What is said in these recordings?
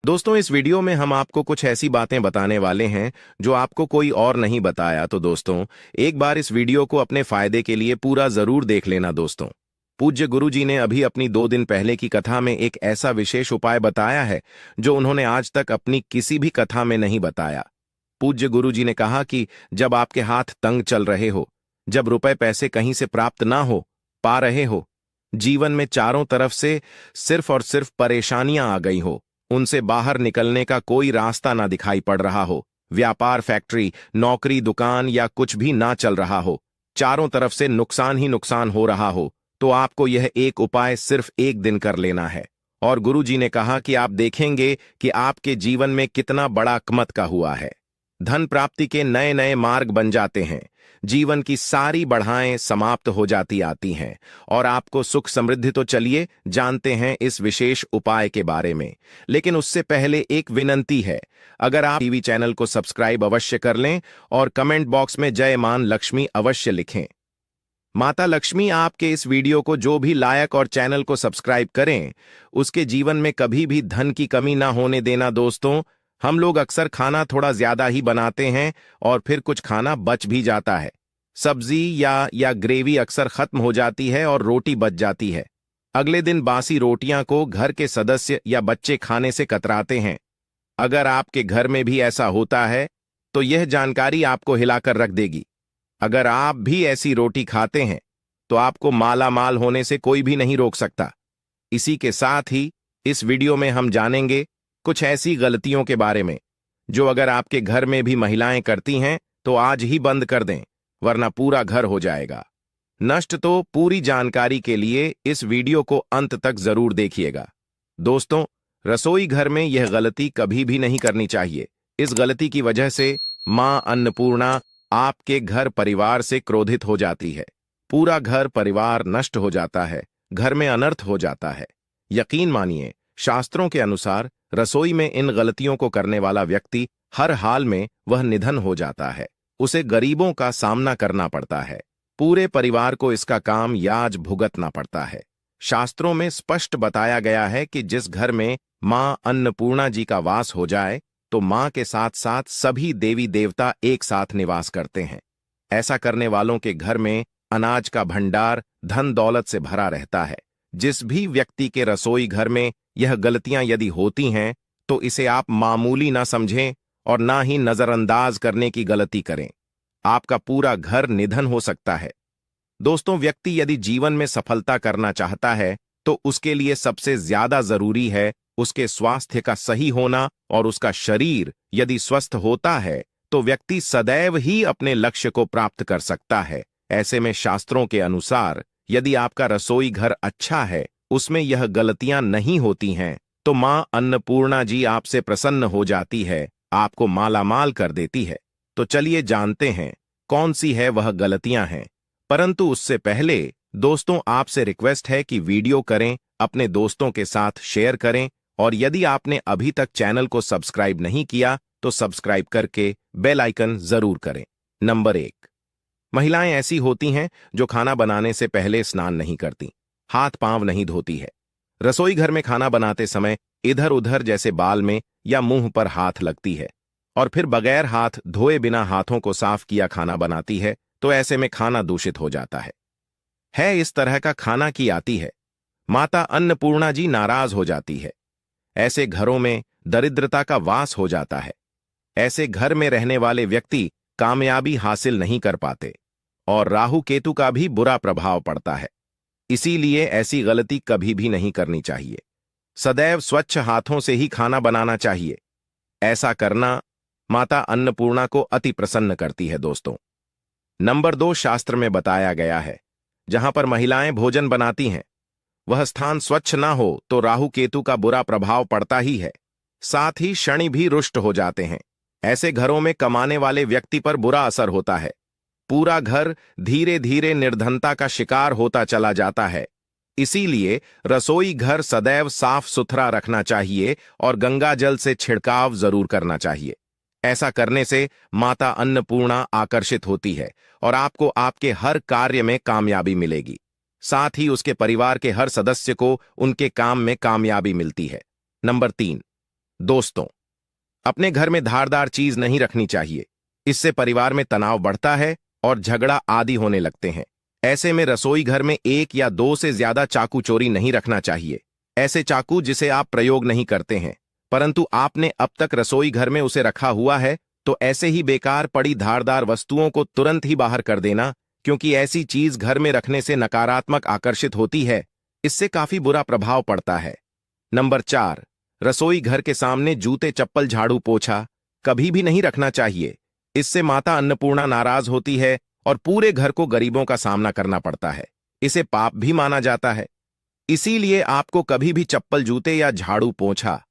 दोस्तों, इस वीडियो में हम आपको कुछ ऐसी बातें बताने वाले हैं जो आपको कोई और नहीं बताया। तो दोस्तों, एक बार इस वीडियो को अपने फायदे के लिए पूरा जरूर देख लेना। दोस्तों, पूज्य गुरु जी ने अभी अपनी 2 दिन पहले की कथा में एक ऐसा विशेष उपाय बताया है जो उन्होंने आज तक अपनी किसी भी कथा में नहीं बताया। पूज्य गुरु जी ने कहा कि जब आपके हाथ तंग चल रहे हो, जब रुपए पैसे कहीं से प्राप्त ना हो पा रहे हो, जीवन में चारों तरफ से सिर्फ और सिर्फ परेशानियां आ गई हो, उनसे बाहर निकलने का कोई रास्ता ना दिखाई पड़ रहा हो, व्यापार, फैक्ट्री, नौकरी, दुकान या कुछ भी ना चल रहा हो, चारों तरफ से नुकसान ही नुकसान हो रहा हो, तो आपको यह एक उपाय सिर्फ 1 दिन कर लेना है। और गुरु जी ने कहा कि आप देखेंगे कि आपके जीवन में कितना बड़ा चमत्कार हुआ है। धन प्राप्ति के नए नए मार्ग बन जाते हैं, जीवन की सारी बढ़ाएं समाप्त हो जाती आती हैं, और आपको सुख समृद्धि। तो चलिए जानते हैं इस विशेष उपाय के बारे में। लेकिन उससे पहले एक विनंती है, अगर आप टीवी चैनल को सब्सक्राइब अवश्य कर लें और कमेंट बॉक्स में जय मां लक्ष्मी अवश्य लिखें। माता लक्ष्मी आपके इस वीडियो को जो भी लायक और चैनल को सब्सक्राइब करें, उसके जीवन में कभी भी धन की कमी ना होने देना। दोस्तों, हम लोग अक्सर खाना थोड़ा ज्यादा ही बनाते हैं और फिर कुछ खाना बच भी जाता है। सब्जी या ग्रेवी अक्सर खत्म हो जाती है और रोटी बच जाती है। अगले दिन बासी रोटियां को घर के सदस्य या बच्चे खाने से कतराते हैं। अगर आपके घर में भी ऐसा होता है तो यह जानकारी आपको हिलाकर रख देगी। अगर आप भी ऐसी रोटी खाते हैं तो आपको माला माल होने से कोई भी नहीं रोक सकता। इसी के साथ ही इस वीडियो में हम जानेंगे कुछ ऐसी गलतियों के बारे में जो अगर आपके घर में भी महिलाएं करती हैं तो आज ही बंद कर दें, वरना पूरा घर हो जाएगा नष्ट। तो पूरी जानकारी के लिए इस वीडियो को अंत तक जरूर देखिएगा। दोस्तों, रसोई घर में यह गलती कभी भी नहीं करनी चाहिए। इस गलती की वजह से मां अन्नपूर्णा आपके घर परिवार से क्रोधित हो जाती है। पूरा घर परिवार नष्ट हो जाता है, घर में अनर्थ हो जाता है। यकीन मानिए, शास्त्रों के अनुसार रसोई में इन गलतियों को करने वाला व्यक्ति हर हाल में वह निधन हो जाता है। उसे गरीबों का सामना करना पड़ता है, पूरे परिवार को इसका काम याज भुगतना पड़ता है। शास्त्रों में स्पष्ट बताया गया है कि जिस घर में मां अन्नपूर्णा जी का वास हो जाए तो मां के साथ साथ सभी देवी देवता एक साथ निवास करते हैं। ऐसा करने वालों के घर में अनाज का भंडार धन दौलत से भरा रहता है। जिस भी व्यक्ति के रसोई घर में यह गलतियां यदि होती हैं तो इसे आप मामूली ना समझें और ना ही नजरअंदाज करने की गलती करें। आपका पूरा घर निधन हो सकता है। दोस्तों, व्यक्ति यदि जीवन में सफलता करना चाहता है तो उसके लिए सबसे ज्यादा जरूरी है उसके स्वास्थ्य का सही होना, और उसका शरीर यदि स्वस्थ होता है तो व्यक्ति सदैव ही अपने लक्ष्य को प्राप्त कर सकता है। ऐसे में शास्त्रों के अनुसार यदि आपका रसोई घर अच्छा है, उसमें यह गलतियां नहीं होती हैं, तो मां अन्नपूर्णा जी आपसे प्रसन्न हो जाती है, आपको मालामाल कर देती है। तो चलिए जानते हैं कौन सी है वह गलतियां हैं। परंतु उससे पहले दोस्तों, आपसे रिक्वेस्ट है कि वीडियो करें, अपने दोस्तों के साथ शेयर करें, और यदि आपने अभी तक चैनल को सब्सक्राइब नहीं किया तो सब्सक्राइब करके बेल आइकन जरूर करें। नंबर 1, महिलाएं ऐसी होती हैं जो खाना बनाने से पहले स्नान नहीं करती, हाथ पांव नहीं धोती है। रसोई घर में खाना बनाते समय इधर उधर जैसे बाल में या मुंह पर हाथ लगती है, और फिर बगैर हाथ धोए बिना हाथों को साफ किया खाना बनाती है, तो ऐसे में खाना दूषित हो जाता है। इस तरह का खाना की आती है, माता अन्नपूर्णा जी नाराज हो जाती है। ऐसे घरों में दरिद्रता का वास हो जाता है। ऐसे घर में रहने वाले व्यक्ति कामयाबी हासिल नहीं कर पाते और राहु केतु का भी बुरा प्रभाव पड़ता है। इसीलिए ऐसी गलती कभी भी नहीं करनी चाहिए। सदैव स्वच्छ हाथों से ही खाना बनाना चाहिए। ऐसा करना माता अन्नपूर्णा को अति प्रसन्न करती है। दोस्तों, नंबर 2, शास्त्र में बताया गया है जहां पर महिलाएं भोजन बनाती हैं वह स्थान स्वच्छ ना हो तो राहु केतु का बुरा प्रभाव पड़ता ही है, साथ ही शनि भी रुष्ट हो जाते हैं। ऐसे घरों में कमाने वाले व्यक्ति पर बुरा असर होता है। पूरा घर धीरे धीरे निर्धनता का शिकार होता चला जाता है। इसीलिए रसोई घर सदैव साफ सुथरा रखना चाहिए और गंगा जल से छिड़काव जरूर करना चाहिए। ऐसा करने से माता अन्नपूर्णा आकर्षित होती है और आपको आपके हर कार्य में कामयाबी मिलेगी। साथ ही उसके परिवार के हर सदस्य को उनके काम में कामयाबी मिलती है। नंबर 3, दोस्तों, अपने घर में धारदार चीज नहीं रखनी चाहिए। इससे परिवार में तनाव बढ़ता है और झगड़ा आदि होने लगते हैं। ऐसे में रसोई घर में एक या दो से ज्यादा चाकू चोरी नहीं रखना चाहिए। ऐसे चाकू जिसे आप प्रयोग नहीं करते हैं परंतु आपने अब तक रसोई घर में उसे रखा हुआ है, तो ऐसे ही बेकार पड़ी धारदार वस्तुओं को तुरंत ही बाहर कर देना, क्योंकि ऐसी चीज घर में रखने से नकारात्मक आकर्षित होती है। इससे काफी बुरा प्रभाव पड़ता है। नंबर 4, रसोई घर के सामने जूते, चप्पल, झाड़ू, पोछा कभी भी नहीं रखना चाहिए। इससे माता अन्नपूर्णा नाराज होती है और पूरे घर को गरीबों का सामना करना पड़ता है। इसे पाप भी माना जाता है। इसीलिए आपको कभी भी चप्पल, जूते या झाड़ू, पोछा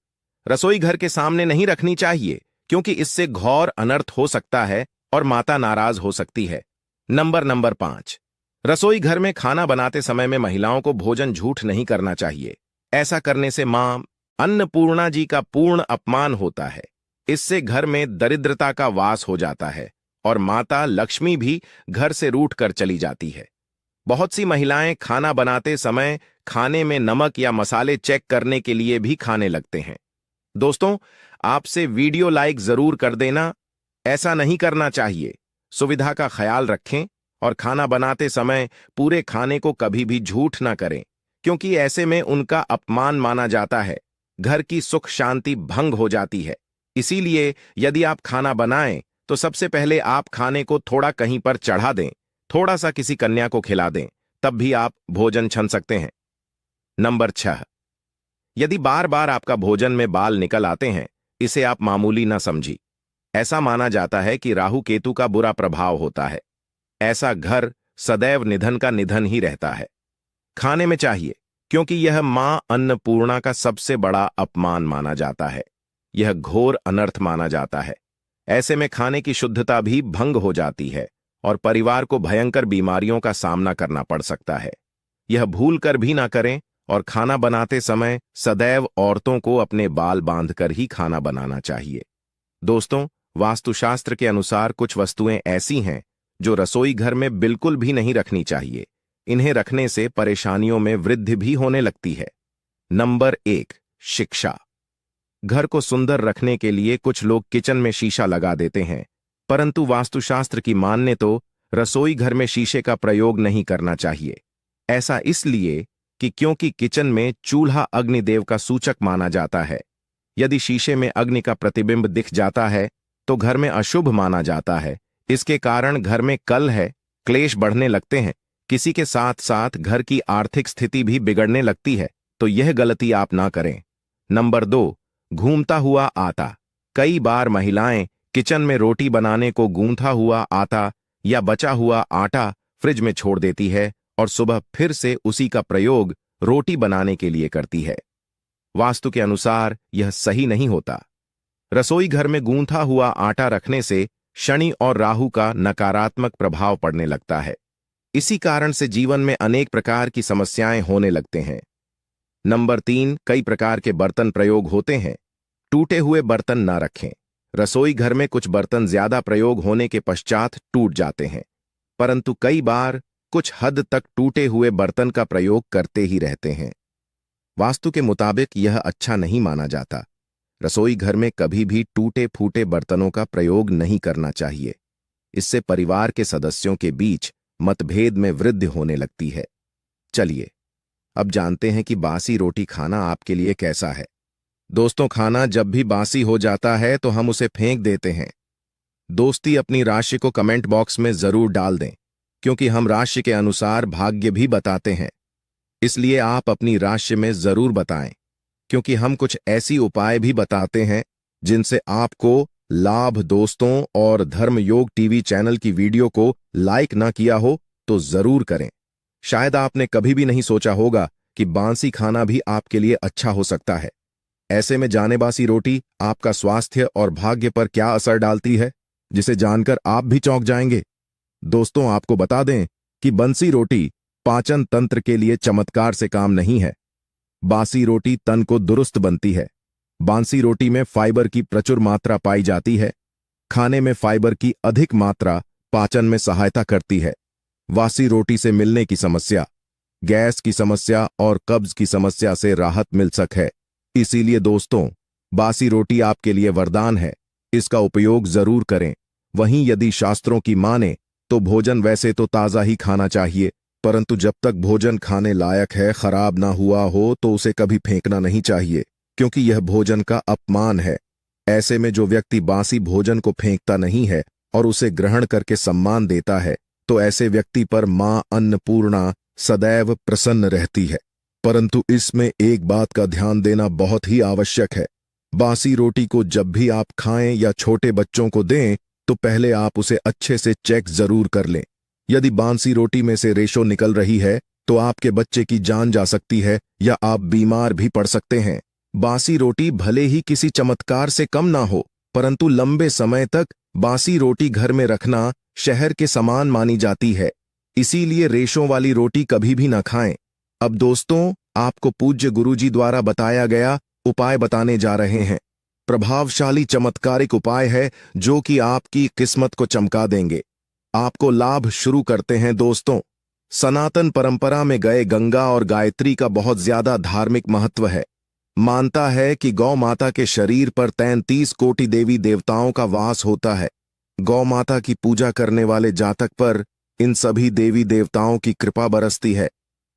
रसोई घर के सामने नहीं रखनी चाहिए, क्योंकि इससे घोर अनर्थ हो सकता है और माता नाराज हो सकती है। नंबर 5, रसोई घर में खाना बनाते समय में महिलाओं को भोजन झूठ नहीं करना चाहिए। ऐसा करने से मां अन्नपूर्णा जी का पूर्ण अपमान होता है। इससे घर में दरिद्रता का वास हो जाता है और माता लक्ष्मी भी घर से रूठ कर चली जाती है। बहुत सी महिलाएं खाना बनाते समय खाने में नमक या मसाले चेक करने के लिए भी खाने लगते हैं। दोस्तों, आपसे वीडियो लाइक जरूर कर देना। ऐसा नहीं करना चाहिए। सुविधा का ख्याल रखें और खाना बनाते समय पूरे खाने को कभी भी झूठ ना करें, क्योंकि ऐसे में उनका अपमान माना जाता है। घर की सुख शांति भंग हो जाती है। इसीलिए यदि आप खाना बनाएं तो सबसे पहले आप खाने को थोड़ा कहीं पर चढ़ा दें, थोड़ा सा किसी कन्या को खिला दें, तब भी आप भोजन छन सकते हैं। नंबर 6, यदि बार बार आपका भोजन में बाल निकल आते हैं, इसे आप मामूली ना समझी। ऐसा माना जाता है कि राहु केतु का बुरा प्रभाव होता है। ऐसा घर सदैव निधन का निधन ही रहता है। खाने में चाहिए, क्योंकि यह मां अन्नपूर्णा का सबसे बड़ा अपमान माना जाता है। यह घोर अनर्थ माना जाता है। ऐसे में खाने की शुद्धता भी भंग हो जाती है और परिवार को भयंकर बीमारियों का सामना करना पड़ सकता है। यह भूल कर भी ना करें और खाना बनाते समय सदैव औरतों को अपने बाल बांधकर ही खाना बनाना चाहिए। दोस्तों, वास्तुशास्त्र के अनुसार कुछ वस्तुएं ऐसी हैं जो रसोई घर में बिल्कुल भी नहीं रखनी चाहिए। इन्हें रखने से परेशानियों में वृद्धि भी होने लगती है। नंबर 1, शिक्षा। घर को सुंदर रखने के लिए कुछ लोग किचन में शीशा लगा देते हैं, परंतु वास्तुशास्त्र की माने तो रसोई घर में शीशे का प्रयोग नहीं करना चाहिए। ऐसा इसलिए कि क्योंकि किचन में चूल्हा अग्निदेव का सूचक माना जाता है। यदि शीशे में अग्नि का प्रतिबिंब दिख जाता है तो घर में अशुभ माना जाता है। इसके कारण घर में कलह, क्लेश बढ़ने लगते हैं। किसी के साथ साथ घर की आर्थिक स्थिति भी बिगड़ने लगती है, तो यह गलती आप ना करें। नंबर 2, घूमता हुआ आटा। कई बार महिलाएं किचन में रोटी बनाने को गूंथा हुआ आटा या बचा हुआ आटा फ्रिज में छोड़ देती है और सुबह फिर से उसी का प्रयोग रोटी बनाने के लिए करती है। वास्तु के अनुसार यह सही नहीं होता। रसोई घर में गूंथा हुआ आटा रखने से शनि और राहु का नकारात्मक प्रभाव पड़ने लगता है। इसी कारण से जीवन में अनेक प्रकार की समस्याएं होने लगते हैं। नंबर 3, कई प्रकार के बर्तन प्रयोग होते हैं। टूटे हुए बर्तन ना रखें। रसोई घर में कुछ बर्तन ज्यादा प्रयोग होने के पश्चात टूट जाते हैं, परंतु कई बार कुछ हद तक टूटे हुए बर्तन का प्रयोग करते ही रहते हैं। वास्तु के मुताबिक यह अच्छा नहीं माना जाता। रसोई घर में कभी भी टूटे फूटे बर्तनों का प्रयोग नहीं करना चाहिए। इससे परिवार के सदस्यों के बीच मतभेद में वृद्धि होने लगती है। चलिए अब जानते हैं कि बासी रोटी खाना आपके लिए कैसा है। दोस्तों, खाना जब भी बासी हो जाता है तो हम उसे फेंक देते हैं। दोस्ती अपनी राशि को कमेंट बॉक्स में जरूर डाल दें, क्योंकि हम राशि के अनुसार भाग्य भी बताते हैं। इसलिए आप अपनी राशि में जरूर बताएं, क्योंकि हम कुछ ऐसी उपाय भी बताते हैं जिनसे आपको लाभ। दोस्तों, और धर्म योग टीवी चैनल की वीडियो को लाइक ना किया हो तो जरूर करें। शायद आपने कभी भी नहीं सोचा होगा कि बासी खाना भी आपके लिए अच्छा हो सकता है। ऐसे में जाने बासी रोटी आपका स्वास्थ्य और भाग्य पर क्या असर डालती है, जिसे जानकर आप भी चौंक जाएंगे। दोस्तों, आपको बता दें कि बंसी रोटी पाचन तंत्र के लिए चमत्कार से काम नहीं है। बासी रोटी तन को दुरुस्त बनती है। बासी रोटी में फाइबर की प्रचुर मात्रा पाई जाती है। खाने में फाइबर की अधिक मात्रा पाचन में सहायता करती है। बासी रोटी से मिलने की समस्या, गैस की समस्या और कब्ज की समस्या से राहत मिल सके। इसीलिए दोस्तों, बासी रोटी आपके लिए वरदान है, इसका उपयोग जरूर करें। वहीं यदि शास्त्रों की माने तो भोजन वैसे तो ताज़ा ही खाना चाहिए, परंतु जब तक भोजन खाने लायक है, खराब ना हुआ हो, तो उसे कभी फेंकना नहीं चाहिए, क्योंकि यह भोजन का अपमान है। ऐसे में जो व्यक्ति बासी भोजन को फेंकता नहीं है और उसे ग्रहण करके सम्मान देता है, तो ऐसे व्यक्ति पर मां अन्नपूर्णा सदैव प्रसन्न रहती है। परंतु इसमें एक बात का ध्यान देना बहुत ही आवश्यक है। बासी रोटी को जब भी आप खाएं या छोटे बच्चों को दें, तो पहले आप उसे अच्छे से चेक जरूर कर लें। यदि बासी रोटी में से रेशो निकल रही है, तो आपके बच्चे की जान जा सकती है या आप बीमार भी पड़ सकते हैं। बासी रोटी भले ही किसी चमत्कार से कम ना हो, परंतु लंबे समय तक बासी रोटी घर में रखना शहर के समान मानी जाती है। इसीलिए रेशों वाली रोटी कभी भी ना खाएं। अब दोस्तों, आपको पूज्य गुरुजी द्वारा बताया गया उपाय बताने जा रहे हैं। प्रभावशाली चमत्कारिक उपाय है जो कि आपकी किस्मत को चमका देंगे। आपको लाभ शुरू करते हैं दोस्तों। सनातन परंपरा में गए गंगा और गायत्री का बहुत ज्यादा धार्मिक महत्व है। मानता है कि गौ माता के शरीर पर 33 कोटि देवी देवताओं का वास होता है। गौ माता की पूजा करने वाले जातक पर इन सभी देवी देवताओं की कृपा बरसती है।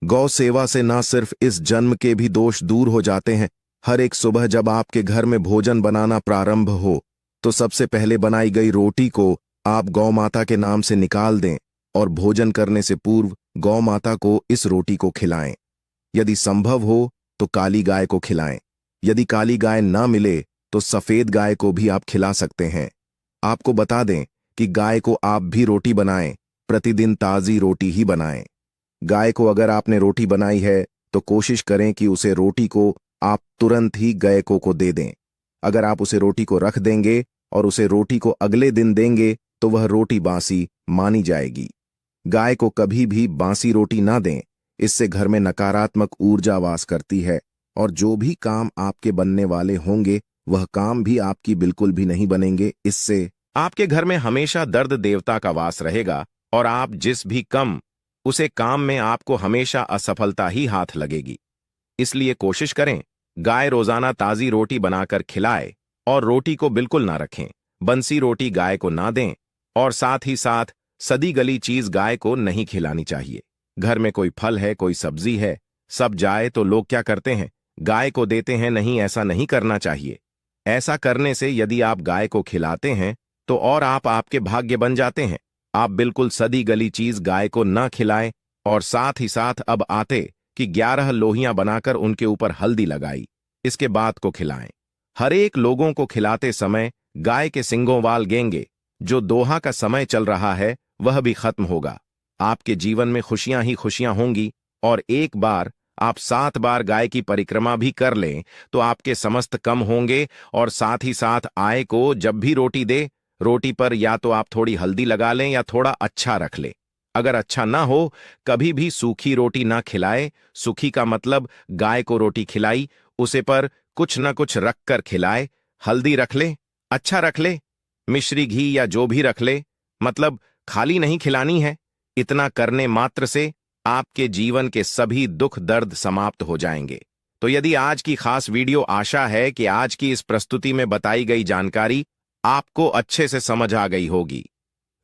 गौ सेवा से न सिर्फ इस जन्म के भी दोष दूर हो जाते हैं। हर एक सुबह जब आपके घर में भोजन बनाना प्रारंभ हो, तो सबसे पहले बनाई गई रोटी को आप गौ माता के नाम से निकाल दें और भोजन करने से पूर्व गौ माता को इस रोटी को खिलाएं। यदि संभव हो तो काली गाय को खिलाएं। यदि काली गाय ना मिले तो सफेद गाय को भी आप खिला सकते हैं। आपको बता दें कि गाय को आप भी रोटी बनाएं, प्रतिदिन ताजी रोटी ही बनाएं। गाय को अगर आपने रोटी बनाई है तो कोशिश करें कि उसे रोटी को आप तुरंत ही गाय को दे दें। अगर आप उसे रोटी को रख देंगे और उसे रोटी को अगले दिन देंगे तो वह रोटी बासी मानी जाएगी। गाय को कभी भी बासी रोटी ना दें, इससे घर में नकारात्मक ऊर्जा वास करती है और जो भी काम आपके बनने वाले होंगे वह काम भी आपकी बिल्कुल भी नहीं बनेंगे। इससे आपके घर में हमेशा दर्द देवता का वास रहेगा और आप जिस भी उसे काम में आपको हमेशा असफलता ही हाथ लगेगी। इसलिए कोशिश करें गाय रोजाना ताजी रोटी बनाकर खिलाए और रोटी को बिल्कुल ना रखें। बंसी रोटी गाय को ना दें और साथ ही साथ सदी गली चीज गाय को नहीं खिलानी चाहिए। घर में कोई फल है, कोई सब्जी है, सब जाए तो लोग क्या करते हैं, गाय को देते हैं। नहीं, ऐसा नहीं करना चाहिए। ऐसा करने से यदि आप गाय को खिलाते हैं तो और आपके भाग्य बन जाते हैं। आप बिल्कुल सदी गली चीज गाय को न खिलाएं और साथ ही साथ अब आते कि 11 लोहियां बनाकर उनके ऊपर हल्दी लगाई, इसके बाद को खिलाएं। हर एक लोगों को खिलाते समय गाय के सिंगों वाल गेंगे। जो दोहा का समय चल रहा है वह भी खत्म होगा। आपके जीवन में खुशियां ही खुशियां होंगी और एक बार आप 7 बार गाय की परिक्रमा भी कर लें तो आपके समस्त कम होंगे। और साथ ही साथ आय को जब भी रोटी दे, रोटी पर या तो आप थोड़ी हल्दी लगा लें या थोड़ा अच्छा रख लें। अगर अच्छा ना हो, कभी भी सूखी रोटी ना खिलाए। सूखी का मतलब गाय को रोटी खिलाई, उसे पर कुछ न कुछ रख कर खिलाए। हल्दी रख ले, अच्छा रख ले, मिश्री घी या जो भी रख ले, मतलब खाली नहीं खिलानी है। इतना करने मात्र से आपके जीवन के सभी दुख दर्द समाप्त हो जाएंगे। तो यदि आज की खास वीडियो, आशा है कि आज की इस प्रस्तुति में बताई गई जानकारी आपको अच्छे से समझ आ गई होगी।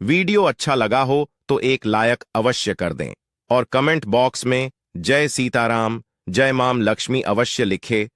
वीडियो अच्छा लगा हो तो एक लाइक अवश्य कर दें और कमेंट बॉक्स में जय सीताराम, जय मां लक्ष्मी अवश्य लिखें